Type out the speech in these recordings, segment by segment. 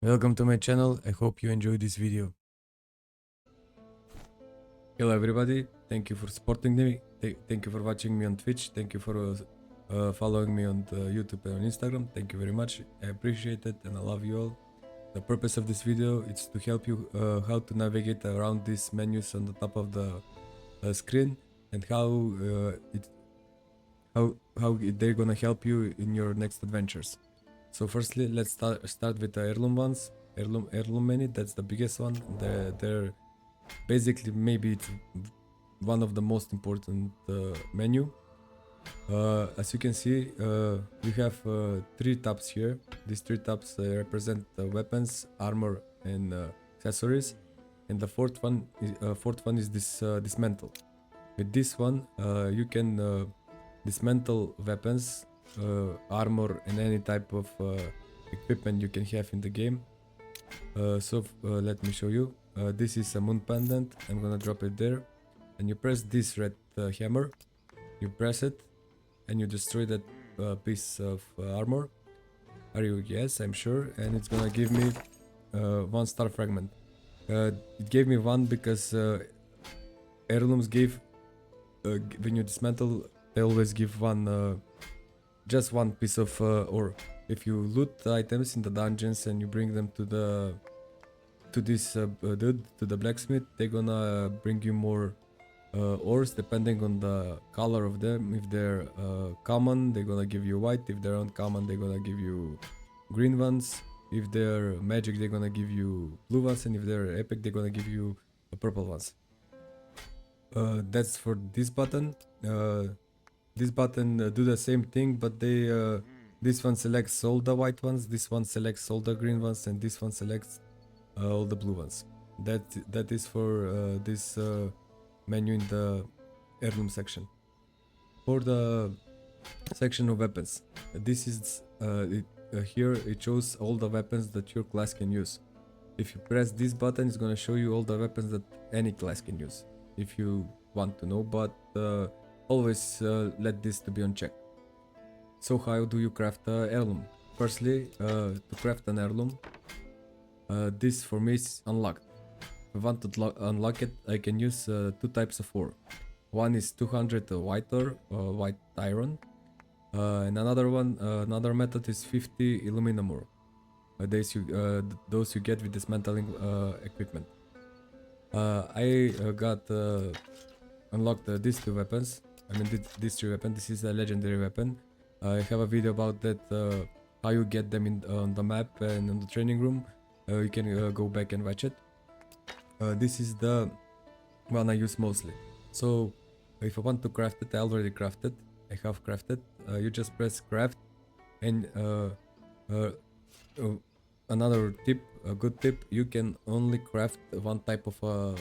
Welcome to my channel. I hope you enjoyed this video. Hello everybody. Thank you for supporting me. Thank you for watching me on Twitch. Thank you for following me on YouTube and on Instagram. Thank you very much. I appreciate it and I love you all. The purpose of this video is to help you how to navigate around these menus on the top of the screen and how they're gonna help you in your next adventures. So firstly, let's start with the heirloom ones. Heirloom menu, that's the biggest one. They're basically maybe it's one of the most important menu. As you can see, you have three tabs here. These three tabs represent weapons, armor, and accessories. And the fourth one is this dismantle. With this one, you can dismantle weapons, armor, and any type of equipment you can have in the game. Let me show you. This is a moon pendant. I'm gonna drop it there, and you press this red hammer. You press it, and you destroy that piece of armor. Are you? Yes, I'm sure. And it's gonna give me 1-star fragment. It gave me one because heirlooms give when you dismantle, they always give one, just one piece of ore. If you loot items in the dungeons and you bring them to this dude, to the blacksmith, they're gonna bring you more ores depending on the color of them. If they're common, they're gonna give you white. If they're uncommon, they're gonna give you green ones. If they're magic, they're gonna give you blue ones, and if they're epic, they're gonna give you purple ones. That's for this button. This button do the same thing, but this one selects all the white ones, this one selects all the green ones, and this one selects all the blue ones. That is for this menu in the heirloom section. For the section of weapons, this is here it shows all the weapons that your class can use. If you press this button, it's gonna show you all the weapons that any class can use, if you want to know, but always let this to be on check. So how do you craft a heirloom? Firstly, to craft an heirloom, this for me is unlocked. If I want to unlock it, I can use two types of ore. One is 200 white ore, white iron, and another method is 50 aluminum ore. Those you get with dismantling equipment. I got unlocked these two weapons. I mean these three weapons. This is a legendary weapon. I have a video about that, how you get them on the map and in the training room. You can go back and watch it. This is the one I use mostly. So if I want to craft it, I already crafted. I have crafted. You just press craft, and another tip, a good tip, you can only craft one type of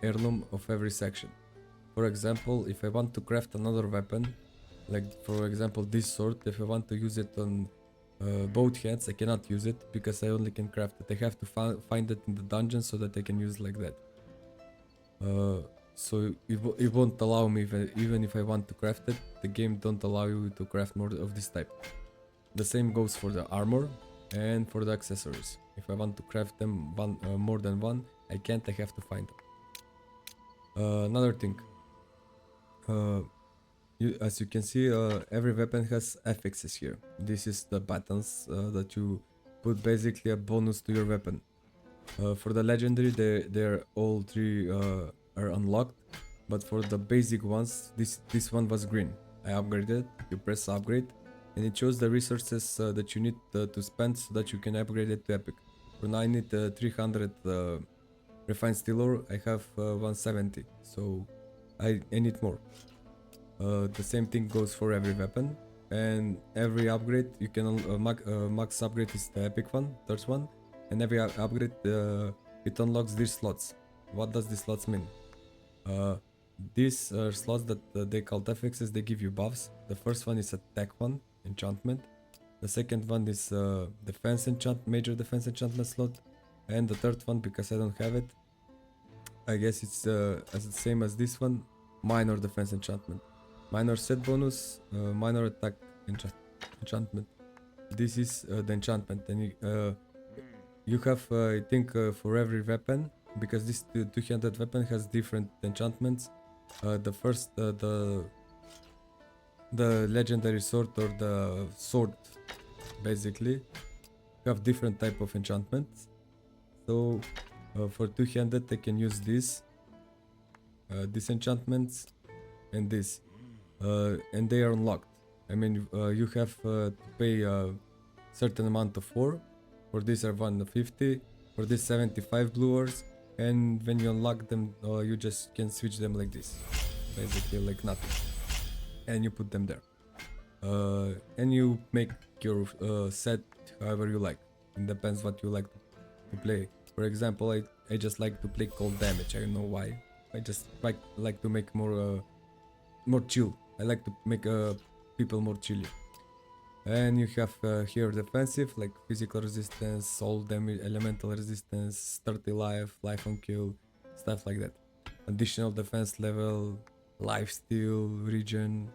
heirloom of every section. For example, if I want to craft another weapon, like for example this sword, if I want to use it on both hands, I cannot use it because I only can craft it. I have to find it in the dungeon so that I can use like that. So it won't allow me, even if I want to craft it, the game don't allow you to craft more of this type. The same goes for the armor and for the accessories. If I want to craft them more than one, I can't, I have to find them. Another thing, as you can see, every weapon has affixes here. This is the buttons that you put, basically a bonus to your weapon. For the legendary, they're all three are unlocked, but for the basic ones, this one was green. I upgraded. You press upgrade, and it shows the resources that you need to spend so that you can upgrade it to epic. For now I need 300 refined steel ore. I have 170, so I need more. The same thing goes for every weapon, and every upgrade you can max upgrade is the epic one, third one, and every upgrade it unlocks these slots. What does these slots mean? These are slots that they call affixes. They give you buffs. The first one is attack one, enchantment. The second one is defense major defense enchantment slot, and the third one, because I don't have it, I guess it's as the same as this one, minor defense enchantment. Minor set bonus, minor attack enchantment. This is the enchantment, and you have I think for every weapon, because this two-handed weapon has different enchantments. The first the legendary sword or the sword basically have different type of enchantments. So for two-handed I can use these enchantments and this, and they are unlocked. I mean you have to pay a certain amount of ore. For this are 150, for this 75 blue ores, and when you unlock them you just can switch them like this, basically like nothing, and you put them there, and you make your set however you like. It depends what you like to play. For example, I just like to play cold damage. I don't know why. I just like to make more chill. I like to make people more chilly. And you have here defensive, like physical resistance, soul damage, elemental resistance, 30 life, life on kill, stuff like that. Additional defense level, life steal, regen,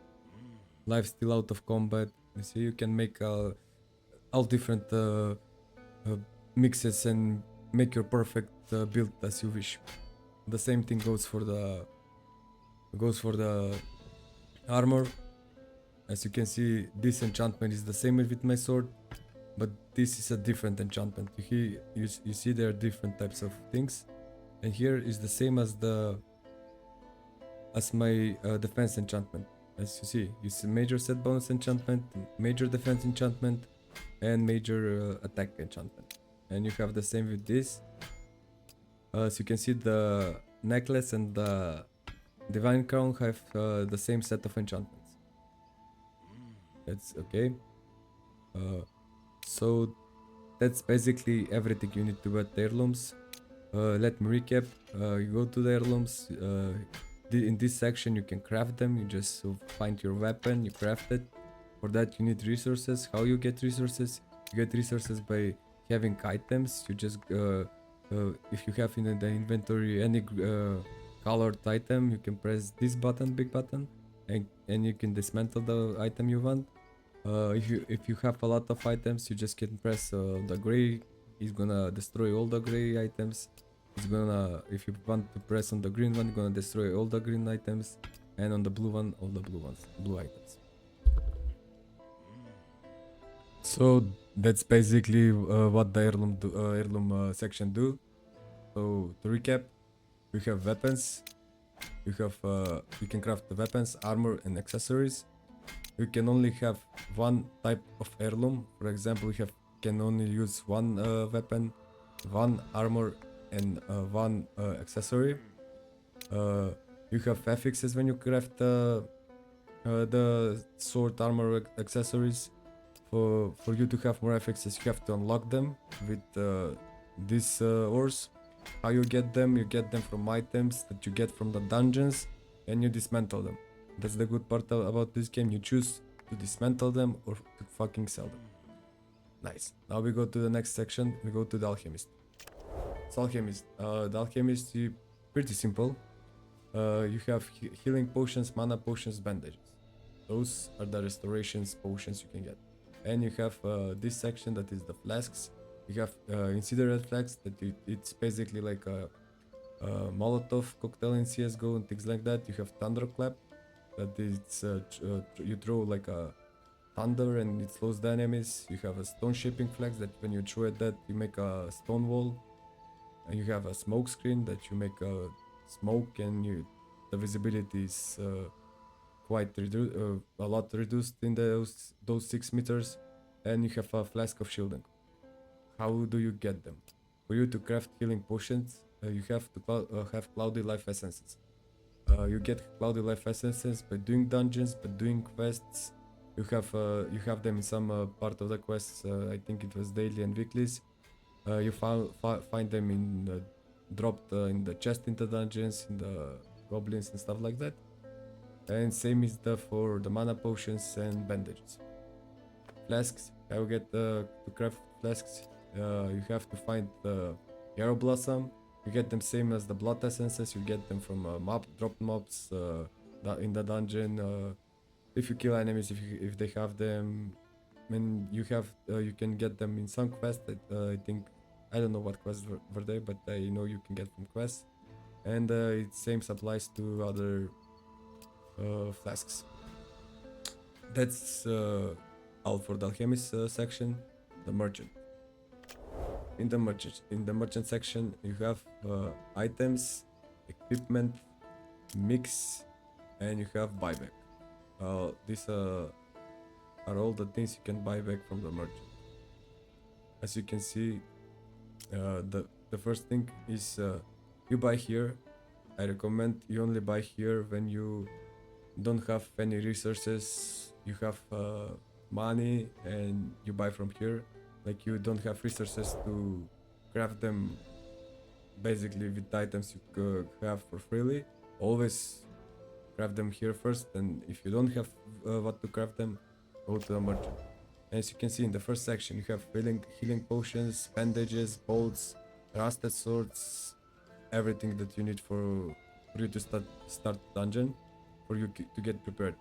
life steal out of combat. You see, you can make all different mixes and make your perfect build as you wish. The same thing goes for the armor. As you can see, this enchantment is the same with my sword, but this is a different enchantment. You see there are different types of things, and here is the same as my defense enchantment. As you see major set bonus enchantment, major defense enchantment, and major attack enchantment. And you have the same with this. As you can see, the necklace and the divine crown have the same set of enchantments. That's okay. So that's basically everything you need to buy heirlooms. Let me recap. You go to the heirlooms. In this section you can craft them. You just find your weapon, you craft it. For that you need resources. How you get resources? You get resources by having items. You just if you have in the inventory any colored item, you can press this button, big button, and you can dismantle the item you want. If you have a lot of items, you just can press the gray. He's gonna destroy all the gray items. He's gonna, if you want to press on the green one, gonna destroy all the green items, and on the blue one, all the blue items. So that's basically what the heirloom section do. So to recap, we have weapons. You can craft the weapons, armor, and accessories. You can only have one type of heirloom. For example, you can only use one weapon, one armor, and one accessory. You have affixes when you craft the sword, armor, accessories. For you to have more affixes, you have to unlock them with these ores. How you get them? You get them from items that you get from the dungeons, and you dismantle them. That's the good part about this game. You choose to dismantle them or to fucking sell them. Nice. Now we go to the next section. We go to the Alchemist. It's Alchemist. The Alchemist is pretty simple. You have healing potions, mana potions, bandages. Those are the restorations potions you can get. And you have this section that is the flasks. You have incinerate flasks that it's basically like a Molotov cocktail in CSGO and things like that. You have thunderclap. That it's you throw like a thunder and it slows the enemies. You have a stone shaping flags that when you throw at that you make a stone wall, and you have a smoke screen that you make a smoke, and the visibility is quite a lot reduced in those 6 meters, and you have a flask of shielding. How do you get them? For you to craft healing potions, you have to have cloudy life essences. You get cloudy life essences by doing dungeons, by doing quests. You have them in some part of the quests. I think it was daily and weeklies. You find them in dropped in the chest in the dungeons, in the goblins and stuff like that. And same is for the mana potions and bandages. Flasks. How you get to craft flasks? You have to find the Yarrow Blossom. You get them same as the blood essences. You get them from dropped mobs in the dungeon. If you kill enemies, if they have them, I mean you can get them in some quests. I think I don't know what quests were there, but I know you can get from quests. And it same applies to other flasks. That's all for the alchemist section. The merchant. In the merchant section, you have items, equipment, mix, and you have buyback. These are all the things you can buy back from the merchant. As you can see, the first thing is you buy here. I recommend you only buy here when you don't have any resources. You have money and you buy from here. Like you don't have resources to craft them basically with items you have for freely. Always craft them here first, and if you don't have what to craft them, go to the merchant. As you can see in the first section, you have healing potions, bandages, bolts, rusted swords, everything that you need for you to start dungeon, for you to get prepared.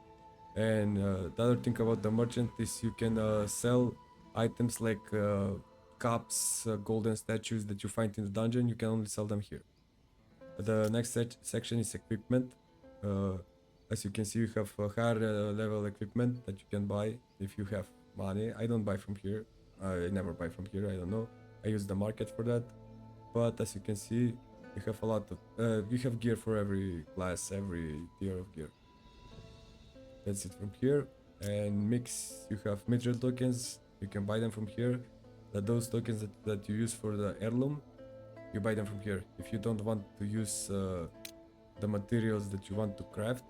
And the other thing about the merchant is you can sell items like cups, golden statues that you find in the dungeon. You can only sell them here. The next section is equipment. As you can see, you have higher level equipment that you can buy if you have money. I don't buy from here. I never buy from here. I don't know. I use the market for that. But as you can see, you have a lot of you have gear for every class, every tier of gear. That's it from here. And mix, you have material tokens. You can buy them from here. Those tokens that you use for the heirloom, you buy them from here. If you don't want to use the materials that you want to craft,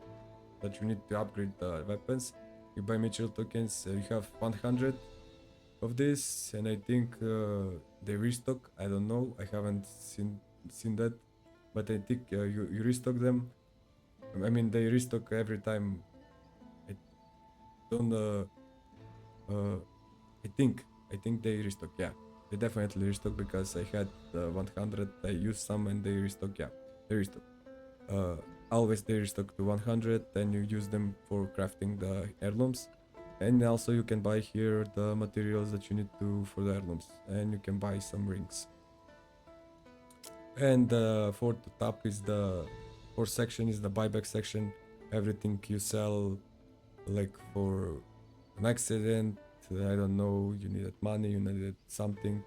that you need to upgrade the weapons, you buy material tokens. You have 100 of this, and I think they restock. I don't know. I haven't seen that, but I think you restock them. I mean, they restock every time. I don't. I think they restock. Yeah, they definitely restock because I had 100. I used some and they restock. Yeah, they restock. Always they restock to 100, then you use them for crafting the heirlooms. And also you can buy here the materials that you need to for the heirlooms, and you can buy some rings. And for the top is the fourth section is the buyback section. Everything you sell, like for an accident, I don't know, you needed money, you needed something.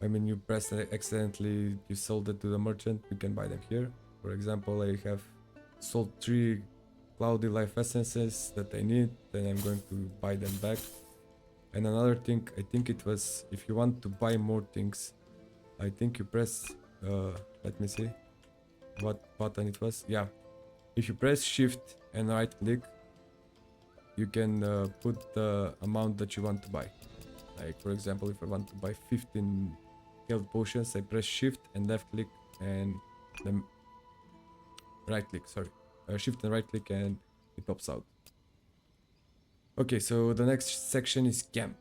I mean, you pressed accidentally, you sold it to the merchant, you can buy them here. For example, I have sold 3 cloudy life essences that I need, then I'm going to buy them back. And another thing, I think it was, if you want to buy more things, I think you press, let me see what button it was. Yeah, if you press shift and right click, you can put the amount that you want to buy. Like for example, if I want to buy 15 health potions, I press shift and left click and then right click, sorry, shift and right click, and it pops out. Okay, so the next section is camp.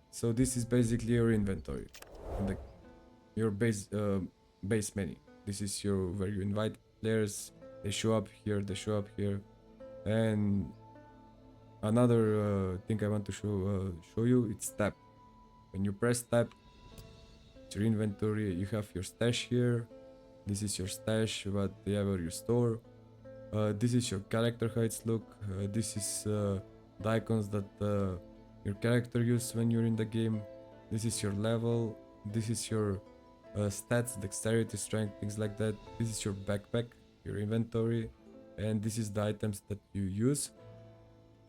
So this is basically your inventory and your base menu. This is your where you invite players. They show up here, and another thing I want to show you, it's tab. When you press tab, it's your inventory. You have your stash here. This is your stash, whatever you store. This is your character, how it's look. This is the icons that your character uses when you're in the game. This is your level. This is your stats, dexterity, strength, things like that. This is your backpack, your inventory, and this is the items that you use.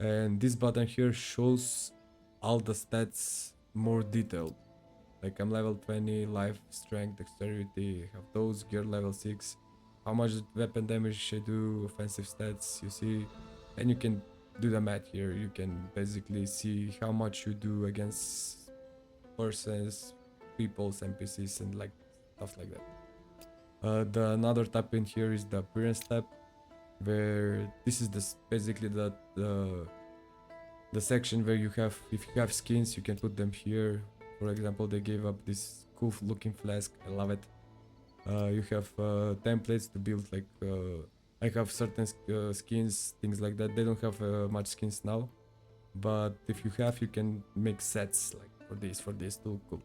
And this button here shows all the stats more detailed. Like I'm level 20, life, strength, dexterity, I have those, gear level 6, how much weapon damage I do, offensive stats, you see, and you can do the math here. You can basically see how much you do against persons, peoples, NPCs, and like stuff like that. The another tab in here is the appearance tab, where this is basically the section where you have, if you have skins, you can put them here. For example, they gave up this cool looking flask, I love it. You have templates to build, like I have certain skins, things like that. They don't have much skins now, but if you have, you can make sets like for this too. Cool.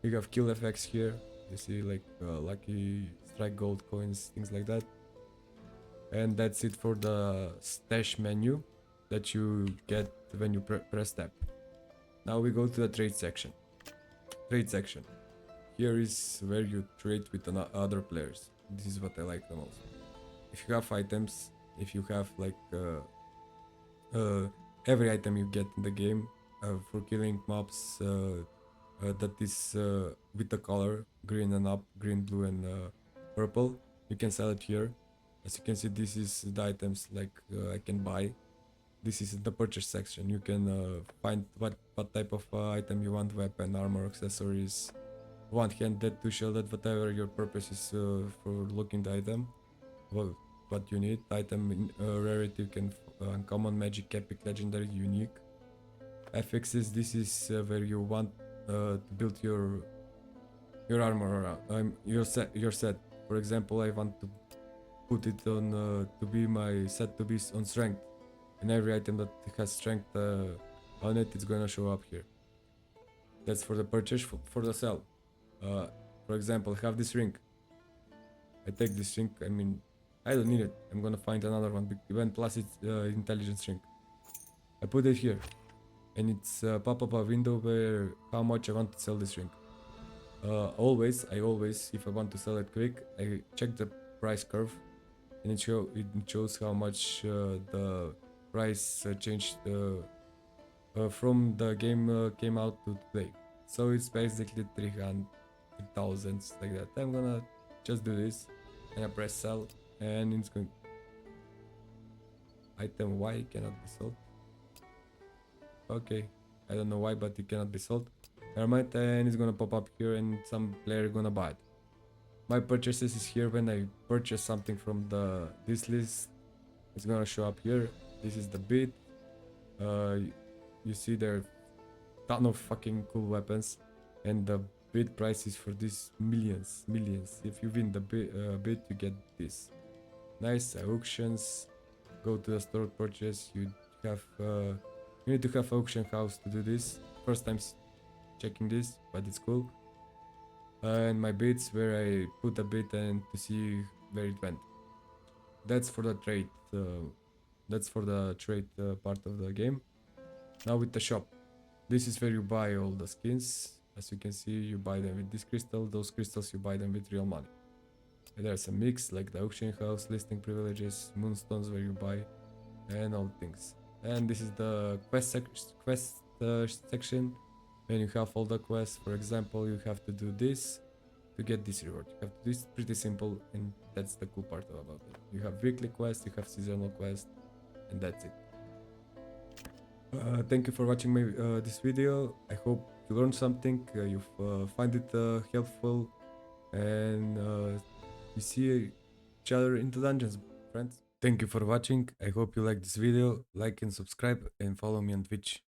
You have kill effects here. You see like lucky strike gold coins, things like that. And that's it for the stash menu that you get when you press tab. Now we go to the trade section. Trade section. Here is where you trade with other players. This is what I like the most. If you have items, if you have like every item you get in the game for killing mobs that is with the color green and up, green, blue, and purple, you can sell it here. As you can see, this is the items like I can buy. This is the purchase section. You can find what type of item you want: weapon, armor, accessories, one-handed, two-shielded, whatever your purpose is for looking the item. Well, what you need: item in, rarity, you can uncommon, magic, epic, legendary, unique. FXs, this is where you want to build your armor, your set. For example, I want to put it on to be my set to be on strength, and every item that has strength on it, it's gonna show up here. That's for the purchase. For the sell, for example, I have this ring. I take this ring. I mean, I don't need it. I'm gonna find another one. Even plus it's intelligence ring. I put it here, and it's pop up a window where how much I want to sell this ring. I always, if I want to sell it quick, I check the price curve, and it shows how much the price changed from the game came out to today. So it's basically 300,000 like that. I'm gonna just do this, and I press sell, and it's going. Item Y cannot be sold. Okay, I don't know why, but it cannot be sold. Never mind, and it's gonna pop up here, and some player gonna buy it. My purchases is here. When I purchase something from this list, it's gonna show up here. This is the bid. You see there are ton of fucking cool weapons, and the bid price is for this millions. If you win the bid, you get this. Nice auctions. Go to the store purchase. You have you need to have auction house to do this. First time checking this, but it's cool. And my bids, where I put a bid and to see where it went. That's for the trade. That's for the trade part of the game. Now with the shop. This is where you buy all the skins. As you can see, you buy them with this crystal. Those crystals you buy them with real money. And there's a mix like the auction house, listing privileges, moonstones where you buy, and all things. And this is the quest section. When you have all the quests, for example, you have to do this to get this reward. You have to do this, pretty simple, and that's the cool part about it. You have weekly quests, you have seasonal quests, and that's it. Thank you for watching this video. I hope you learned something, you find it helpful, and we see each other in the dungeons, friends. Thank you for watching. I hope you liked this video. Like and subscribe, and follow me on Twitch.